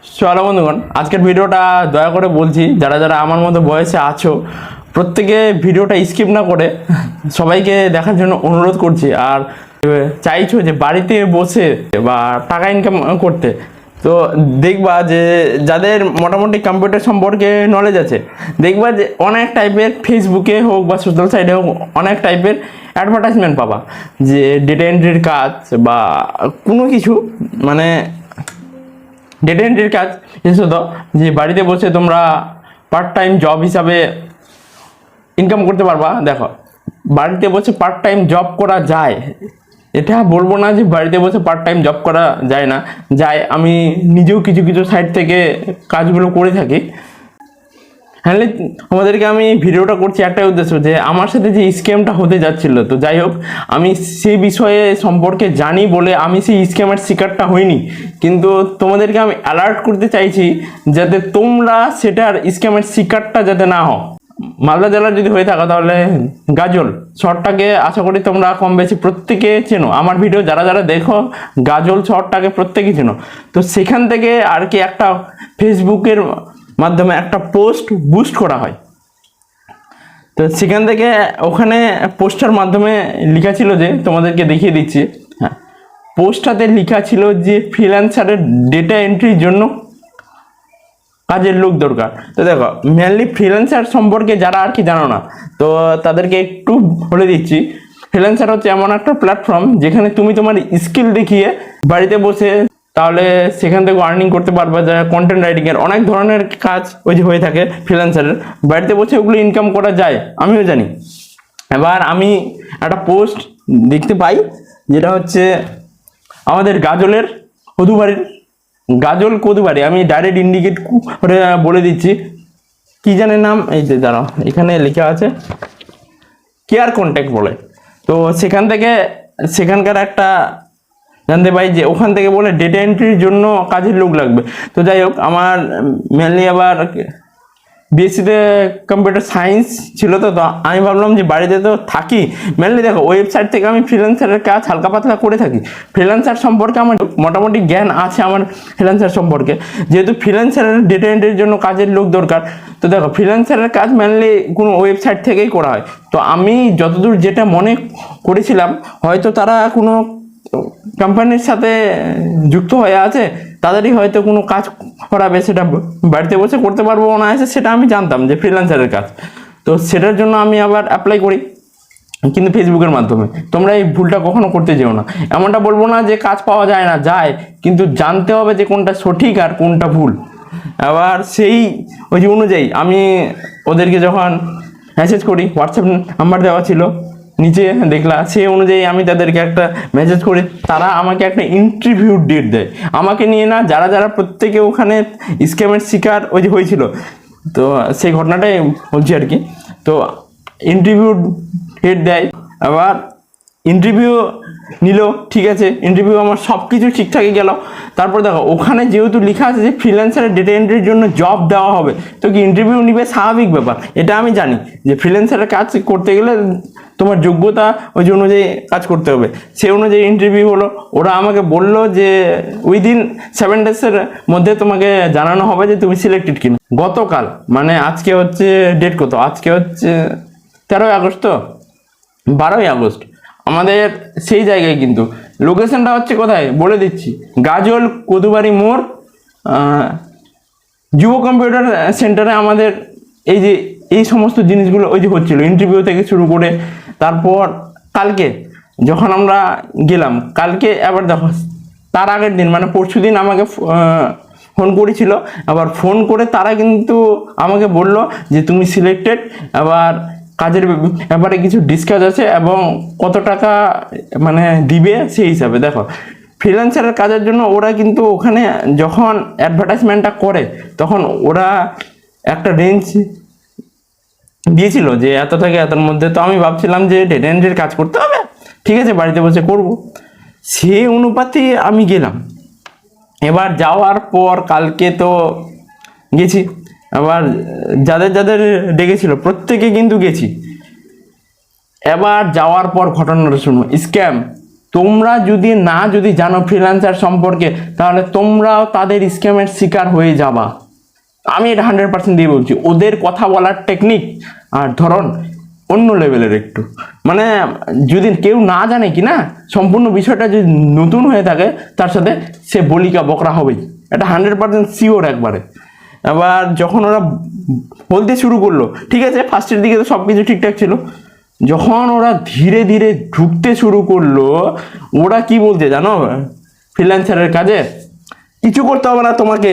চলো বন্ধুগণ, আজকের ভিডিওটা দয়া করে বলছি, যারা যারা আমার মতো বয়সে আছো প্রত্যেকে ভিডিওটা স্কিপ না করে সবাইকে দেখার জন্য অনুরোধ করছি। আর চাইছো যে বাড়িতে বসে বা টাকা ইনকাম করতে, তো দেখবা যে যাদের মোটামুটি কম্পিউটার সম্পর্কে নলেজ আছে, দেখবা যে অনেক টাইপের ফেসবুকে হোক বা সোশ্যাল সাইটে হোক অনেক টাইপের অ্যাডভার্টাইজমেন্ট পাবা, যে ডেটা এন্ট্রির কাজ বা কোনো কিছু, মানে ডেটা এন্ট্রির কাজ বিশেষত, যে বাড়িতে বসে তোমরা পার্ট টাইম জব হিসাবে ইনকাম করতে পারবা। দেখো, বাড়িতে বসে পার্ট টাইম জব করা যায়, এটা বলবো না যে বাড়িতে বসে পার্ট টাইম জব করা যায় না, যায়। আমি নিজেও কিছু কিছু সাইট থেকে কাজগুলো করে থাকি। হ্যাঁ, আমাদেরকে আমি ভিডিওটা করছি একটাই উদ্দেশ্য, যে আমার সাথে যে স্ক্যামটা হতে যাচ্ছিল, তো যাই হোক আমি সেই বিষয়ে সম্পর্কে জানি বলে আমি সেই স্ক্যামের শিকারটা হইনি, কিন্তু তোমাদেরকে আমি অ্যালার্ট করতে চাইছি যাতে তোমরা সেটার স্ক্যামের শিকারটা যাতে না হও। মালদা জেলার যদি হয়ে থাকো তাহলে গাজল শহরটাকে আশা করি তোমরা কম বেশি প্রত্যেকে চেনো। আমার ভিডিও যারা যারা দেখো গাজল শহরটাকে প্রত্যেকেই চেনো। তো সেখান থেকে আর কি একটা ফেসবুকের মাধ্যমে একটা পোস্ট বুস্ট করা হয়। তো সেখান থেকে ওখানে পোস্টার মাধ্যমে লেখা ছিল, যে তোমাদেরকে দেখিয়ে দিচ্ছি। হ্যাঁ, পোস্টটাতে লেখা ছিল যে ফ্রিল্যান্সারের ডেটা এন্ট্রির জন্য কাজের লোক দরকার। তো দেখো, মেনলি ফ্রিল্যান্সার সম্পর্কে যারা আর কি জানো না, তো তাদেরকে একটু বলে দিচ্ছি। ফ্রিল্যান্সার হচ্ছে এমন একটা প্ল্যাটফর্ম যেখানে তুমি তোমার স্কিল দেখিয়ে বাড়িতে বসে তাহলে সেখান থেকে আর্নিং করতে পারবে। যারা কন্টেন্ট রাইটিং এর অনেক ধরনের কাজ ওই যে হয়ে থাকে ফ্রিল্যান্সারের, বাড়িতে বসে ওগুলো ইনকাম করা যায়, আমিও জানি। এবার আমি একটা পোস্ট দেখতে পাই, যেটা হচ্ছে আমাদের গাজলের কদুবাড়ির, গাজল কদুবাড়ি, আমি ডাইরেক্ট ইন্ডিকেট করে বলে দিচ্ছি কি জানে নাম, এই যে দাঁড়াও এখানে লেখা আছে কেয়ার কন্ট্যাক্ট বলে। তো সেখান থেকে সেখানকার একটা জানতে পাই যে ওখান থেকে বলে ডেটা এন্ট্রির জন্য কাজের লোক লাগবে। তো যাই হোক, আমার মেনলি আবার বিএসসিতে কম্পিউটার সায়েন্স ছিল, তো আমি ভাবলাম যে বাড়িতে তো থাকি, মেনলি দেখো ওয়েবসাইট থেকে আমি ফ্রিল্যান্সারের কাজ হালকা পাতলা করে থাকি। ফ্রিল্যান্সার সম্পর্কে আমার মোটামুটি জ্ঞান আছে আমার ফ্রিল্যান্সার সম্পর্কে, যেহেতু ফ্রিল্যান্সারের ডেটা এন্ট্রির জন্য কাজের লোক দরকার। তো দেখো, ফ্রিল্যান্সারের কাজ মেনলি কোনো ওয়েবসাইট থেকেই করা হয়। তো আমি যতদূর যেটা মনে করেছিলাম, হয়তো তারা কোনো কোম্পানির সাথে যুক্ত হয়ে আছে, তাদেরই হয়তো কোনো কাজ করাবে, সেটা বাড়িতে বসে করতে পারবো না আছে, সেটা আমি জানতাম যে ফ্রিল্যান্সারের কাজ। তো সেটার জন্য আমি আবার অ্যাপ্লাই করি, কিন্তু ফেসবুকের মাধ্যমে। তোমরা এই ভুলটা কখনো করতে যেও না। এমনটা বলবো না যে কাজ পাওয়া যায় না, যায়, কিন্তু জানতে হবে যে কোনটা সঠিক আর কোনটা ভুল। আবার সেই ওই যে অনুযায়ী আমি ওদেরকে যখন মেসেজ করি, হোয়াটসঅ্যাপ নাম্বার দেওয়া ছিল নিচে দেখলা, সেই অনুযায়ী আমি তাদেরকে একটা মেসেজ করি, তারা আমাকে একটা ইন্টারভিউ ডেট দেয়। আমাকে নিয়ে না, যারা যারা প্রত্যেকে ওখানে স্ক্যামের শিকার ওই যে হয়েছিল, তো সেই ঘটনাটাই বলছি আর কি। তো ইন্টারভিউ ডেট দেয়, আবার ইন্টারভিউ নিল, ঠিক আছে, ইন্টারভিউ আমার সব কিছু ঠিকঠাকই গেল। তারপর দেখো, ওখানে যেহেতু লেখা আছে যে ফ্রিল্যান্সারের ডেটা এন্ট্রির জন্য জব দেওয়া হবে, তো কি ইন্টারভিউ নিবে, স্বাভাবিক ব্যাপার। এটা আমি জানি যে ফ্রিল্যান্সারের কাজ করতে গেলে তোমার যোগ্যতা ওই অনুযায়ী কাজ করতে হবে। সেই অনুযায়ী ইন্টারভিউ হলো। ওরা আমাকে বললো যে উইদিন 7 ডেজের মধ্যে তোমাকে জানানো হবে যে তুমি সিলেক্টেড কিনা। গতকাল, মানে আজকে হচ্ছে ডেট কত, আজকে হচ্ছে 13ই আগস্ট, তো 12ই আগস্ট আমাদের সেই জায়গায়, কিন্তু লোকেশনটা হচ্ছে কোথায় বলে দিচ্ছি, গাজল কদুবাড়ি মোড়, যুব কম্পিউটার সেন্টারে আমাদের এই যে এই সমস্ত জিনিসগুলো ওই যে হচ্ছিল, ইন্টারভিউ থেকে শুরু করে। তারপর কালকে যখন আমরা গেলাম, কালকে আবার দেখো তার আগের দিন মানে পরশু দিন আমাকে ফোন করেছিল। আবার ফোন করে তারা কিন্তু আমাকে বলল যে তুমি সিলেক্টেড, আবার কাজের ব্যাপারে কিছু ডিসকাস আছে এবং কত টাকা মানে দিবে সেই হিসাবে। দেখো, ফ্রিল্যান্সারের কাজের জন্য ওরা কিন্তু ওখানে যখন অ্যাডভার্টাইজমেন্টটা করে, তখন ওরা একটা রেঞ্জ দিয়েছিল যে এত থেকে এতর মধ্যে। তো আমি ভাবছিলাম যে ডেটা এন্ট্রির কাজ করতে হবে, ঠিক আছে, বাড়িতে বসে করব, সেই অনুপাতে আমি গেলাম। এবার যাওয়ার পর কালকে তো গেছি, আবার যাদের যাদের ডেকেছিল প্রত্যেকে কিন্তু গেছি। এবার যাওয়ার পর ঘটনাটা শুনো, স্ক্যাম তোমরা যদি জানো ফ্রিল্যান্সার সম্পর্কে, তাহলে তোমরাও তাদের স্ক্যামের শিকার হয়ে যাবা। আমি এটা 100% দিয়ে বলছি। ওদের কথা বলার টেকনিক আর ধরন অন্য লেভেলের একটু, মানে যদি কেউ না জানে কি না সম্পূর্ণ বিষয়টা যদি নতুন হয়ে থাকে, তার সাথে সে বলিকা বকরা হবেই, এটা 100% শিওর একবারে। এবার যখন ওরা বলতে শুরু করলো, ঠিক আছে ফার্স্টের দিকে তো সব কিছু ঠিকঠাক ছিল, যখন ওরা ধীরে ধীরে ঢুকতে শুরু করলো, ওরা কি বলছে জানো, ফ্রিল্যান্সারের কাজে কিছু করতে হবে না, তোমাকে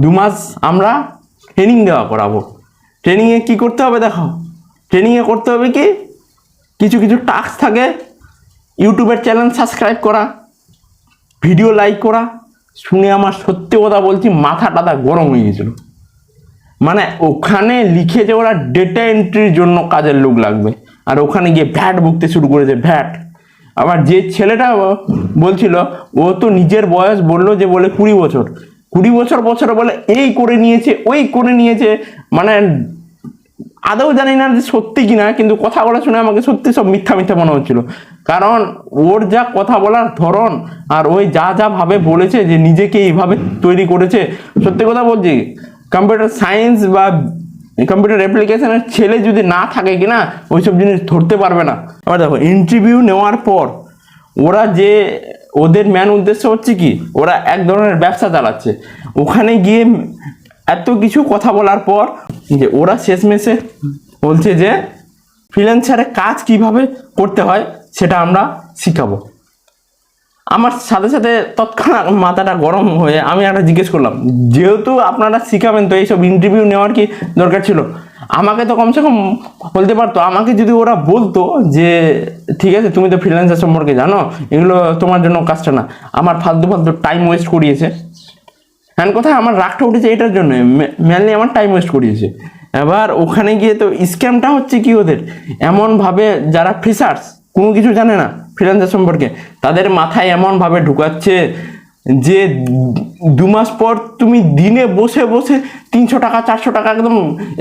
2 মাস আমরা ট্রেনিং করাবো। ট্রেনিংয়ে কি করতে হবে দেখো, ট্রেনিংয়ে করতে হবে কি, কিছু কিছু টাস্ক থাকে, ইউটিউবের চ্যানেল সাবস্ক্রাইব করা, ভিডিও লাইক করা। শুনে আমার সত্যি কথা বলছি মাথা টাথা গরম হয়ে গেছিল। মানে ওখানে লিখেছে ওরা ডেটা এন্ট্রির জন্য কাজের লোক লাগবে, আর ওখানে গিয়ে ভ্যাট ভুগতে শুরু করেছে, ভ্যাট। আবার যে ছেলেটা বলছিল, ও তো নিজের বয়স বললো যে বলে 20 বছর, 20 বছর বলে এই করে নিয়েছে ওই করে নিয়েছে, মানে আদৌ জানি না যে সত্যি কিনা, কিন্তু কথাগুলো শুনে আমাকে সত্যি সব মিথ্যা মিথ্যা মনে হচ্ছিল। কারণ ওর যা কথা বলার ধরন আর ওই যা ভাবে বলেছে যে নিজেকে এইভাবে তৈরি করেছে, সত্যি কথা বলছি কম্পিউটার সায়েন্স বা কম্পিউটার অ্যাপ্লিকেশনের ছেলে যদি না থাকে কিনা ওইসব জিনিস ধরতে পারবে না। আবার দেখো ইন্টারভিউ নেওয়ার পর ওদের মেন উদ্দেশ্য হচ্ছে কি, ওরা এক ধরনের ব্যবসা চালাচ্ছে। ওখানে গিয়ে এত কিছু কথা বলার পর যে ওরা শেষমেশে বলছে যে ফ্রিল্যান্সারে কাজ কিভাবে করতে হয় সেটা আমরা শিখাবো। আমার সাথে সাথে তৎক্ষণাৎ মাথাটা গরম হয়ে আমি একটা জিজ্ঞেস করলাম, যেহেতু আপনারা শিখাবেন তো এইসব ইন্টারভিউ নেওয়ার কি দরকার ছিল? আমাকে তো কমসে কম বলতে পারতো। আমাকে যদি ওরা বলতো যে ঠিক আছে তুমি তো ফ্রিল্যান্সার সম্পর্কে জানো, এগুলো তোমার জন্য কাজটা না, আমার ফালতু টাইম ওয়েস্ট করিয়েছে। হ্যাঁ কোথায় আমার রাগটা উঠেছে এটার জন্য, মেনলি আমার টাইম ওয়েস্ট করিয়েছে। এবার ওখানে গিয়ে তো স্ক্যামটা হচ্ছে কি, ওদের এমনভাবে যারা ফ্রেশার্স কোনো কিছু জানে না ফ্রিল্যান্সার সম্পর্কে, তাদের মাথায় এমনভাবে ঢুকাচ্ছে যে 2 মাস পর তুমি দিনে বসে বসে 300 টাকা 400 টাকা একদম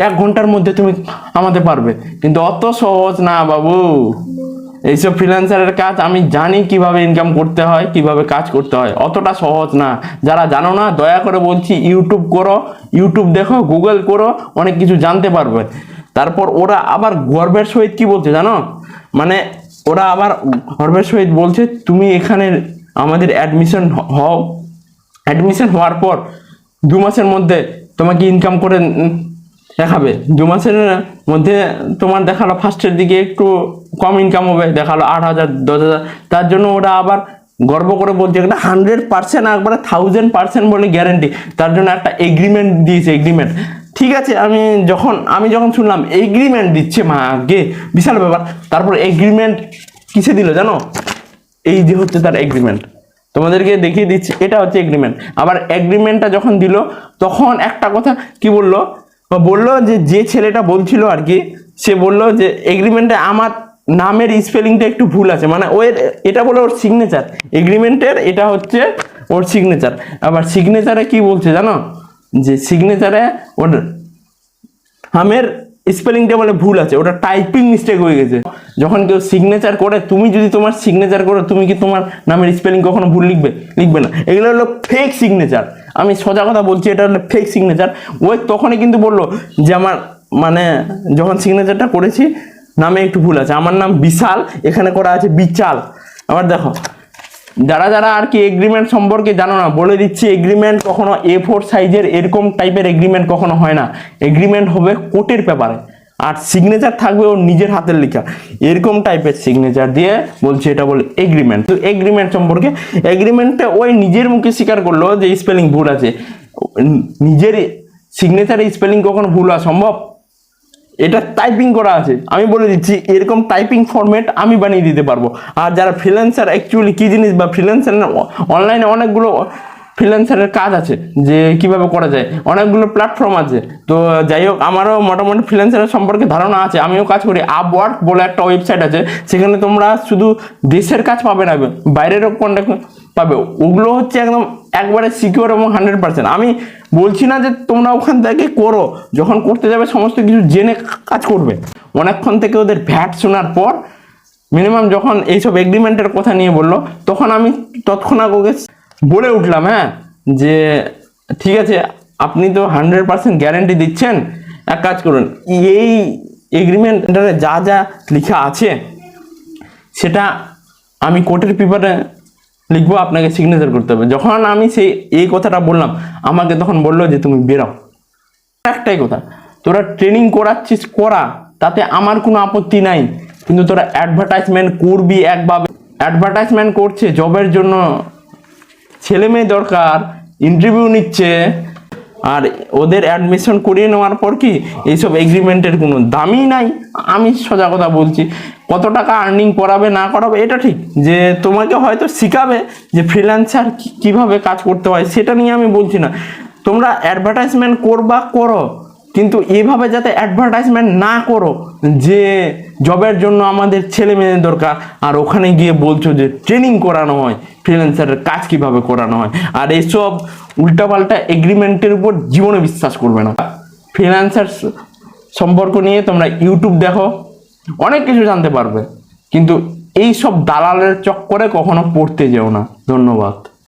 1 ঘন্টার মধ্যে তুমি আমাদের পারবে। কিন্তু অত সহজ না বাবু এইসব ফ্রিল্যান্সারের কাজ। আমি জানি কিভাবে ইনকাম করতে হয়, কিভাবে কাজ করতে হয়, অতটা সহজ না। যারা জানো না দয়া করে বলছি ইউটিউব করো, ইউটিউব দেখো, গুগল করো, অনেক কিছু জানতে পারবে। তারপর ওরা আবার গর্বের সহিত কি বলছে জানো, মানে ওরা আবার গর্বের সহিত বলছে তুমি এখানে আমাদের অ্যাডমিশন হও, অ্যাডমিশন হওয়ার পর 2 মাসের মধ্যে তোমাকে ইনকাম করে দেখাবে। 2 মাসের মধ্যে তোমার দেখালো ফার্স্টের দিকে একটু কম ইনকাম হবে, দেখালো 8,000 10,000। তার জন্য ওরা আবার গর্ব করে বলছে এটা 100% একবারে 1000% বলে গ্যারেন্টি। তার জন্য একটা এগ্রিমেন্ট দিয়েছে, এগ্রিমেন্ট। ঠিক আছে, আমি যখন শুনলাম এগ্রিমেন্ট দিচ্ছে, মা আগে বিশাল ব্যাপার। তারপর এগ্রিমেন্ট কিসে দিল জানো, এই যে হচ্ছে তার এগ্রিমেন্ট, তোমাদেরকে দেখিয়ে দিচ্ছি, এটা হচ্ছে এগ্রিমেন্ট। আবার এগ্রিমেন্টটা যখন দিল তখন একটা কথা কি বললো যে ছেলেটা বলছিল আর কি, সে বললো যে এগ্রিমেন্টে আমার নামের স্পেলিংটা একটু ভুল আছে, মানে এটা বলে ওর সিগনেচার, এগ্রিমেন্টের এটা হচ্ছে ওর সিগনেচার। আবার সিগনেচারে কি বলছে জানো, যে সিগনেচারে ওর নামের স্পেলিংটা বলে ভুল আছে, ওটা টাইপিং মিস্টেক হয়ে গেছে। যখন কেউ সিগনেচার করে, তুমি যদি তোমার সিগনেচার করো, তুমি কি তোমার নামের স্পেলিং কখনো ভুল লিখবে না। এগুলো হলো ফেক সিগনেচার, আমি সোজা কথা বলছি, এটা হলো ফেক সিগনেচার। ওই তখনই কিন্তু বললো যে আমার মানে যখন সিগনেচারটা করেছি নামে একটু ভুল আছে, আমার নাম বিশাল, এখানে করা আছে বিচাল। আবার দেখো যারা আর কি এগ্রিমেন্ট সম্পর্কে জানো না, বলে দিচ্ছি এগ্রিমেন্ট কখনো A4 সাইজের এরকম টাইপের এগ্রিমেন্ট কখনো হয় না। এগ্রিমেন্ট হবে কোর্টের পেপারে, আর সিগনেচার থাকবে ওর নিজের হাতের লেখা, এরকম টাইপের সিগনেচার দিয়ে বলছে এটা বলে এগ্রিমেন্ট। তো এগ্রিমেন্ট সম্পর্কে, এগ্রিমেন্টে ওই নিজের মুখে স্বীকার করলো যে স্পেলিং ভুল আছে। নিজের সিগনেচারে স্পেলিং কখনো ভুল হওয়া সম্ভব? এটা টাইপিং করা আছে, আমি বলে দিচ্ছি এরকম টাইপিং ফরম্যাট আমি বানিয়ে দিতে পারবো। আর যারা ফ্রিল্যান্সার অ্যাকচুয়ালি কি জিনিস, বা ফ্রিল্যান্সার অনলাইনে অনেকগুলো ফ্রিল্যান্সারের কাজ আছে যে কিভাবে করা যায়, অনেকগুলো প্ল্যাটফর্ম আছে। তো যাই হোক, আমারও মোটামুটি ফ্রিল্যান্সারের সম্পর্কে ধারণা আছে, আমিও কাজ করি। আপওয়ার্ক বলে একটা ওয়েবসাইট আছে, সেখানে তোমরা শুধু দেশের কাজ পাবে না, বাইরেরও কন্ট্যাক্ট পাবে। ওগুলো হচ্ছে একদম একবারে সিকিউর এবং 100%। আমি বলছি না যে তোমরা ওখান থেকে করো, যখন করতে যাবে সমস্ত কিছু জেনে কাজ করবে। অনেকক্ষণ থেকে ওদের ভ্যাট শোনার পর মিনিমাম যখন এইসব এগ্রিমেন্টের কথা নিয়ে বললো, তখন আমি তৎক্ষণাৎ ওকে বলে উঠলাম, হ্যাঁ, যে ঠিক আছে, আপনি তো 100% গ্যারেন্টি দিচ্ছেন, এক কাজ করুন, এই এগ্রিমেন্টে যা যা লেখা আছে সেটা আমি কোর্টের পেপারে লিখবো, আপনাকে সিগনেচার করতে হবে। যখন আমি এই কথাটা বললাম, আমাকে তখন বললো যে তুমি বেরাও। একটাই কথা, তোরা ট্রেনিং করাচ্ছিস করা, তাতে আমার কোনো আপত্তি নাই, কিন্তু তোরা অ্যাডভার্টাইজমেন্ট করবি একভাবে। অ্যাডভার্টাইজমেন্ট করছে জবের জন্য, ছেলে মেয়ে দরকার, ইন্টারভিউ নিচ্ছে, আর ওদের অ্যাডমিশন করিয়ে নেওয়ার পর কি এইসব এগ্রিমেন্টের কোনো দামই নাই। আমি সোজা কথা বলছি, কত টাকা আর্নিং করাবে না করাবে এটা ঠিক, যে তোমাকে হয়তো শিখাবে যে ফ্রিল্যান্সার কিভাবে কাজ করতে হয়, সেটা নিয়ে আমি বলছি না। তোমরা অ্যাডভার্টাইজমেন্ট করবা করো, কিন্তু এভাবে যাতে অ্যাডভার্টাইজমেন্ট না করো যে জবের জন্য আমাদের ছেলে মেয়েদের দরকার, আর ওখানে গিয়ে বলছো যে ট্রেনিং করানো হয়, ফ্রিল্যান্সারের কাজ কিভাবে করানো হয়। আর এইসব উল্টাপাল্টা এগ্রিমেন্টের উপর জীবনে বিশ্বাস করবে না। ফ্রিল্যান্সার সম্পর্ক নিয়ে তোমরা ইউটিউব দেখো, অনেক কিছু জানতে পারবে, কিন্তু এই সব দালালের চক্করে কখনো পড়তে যেও না। ধন্যবাদ।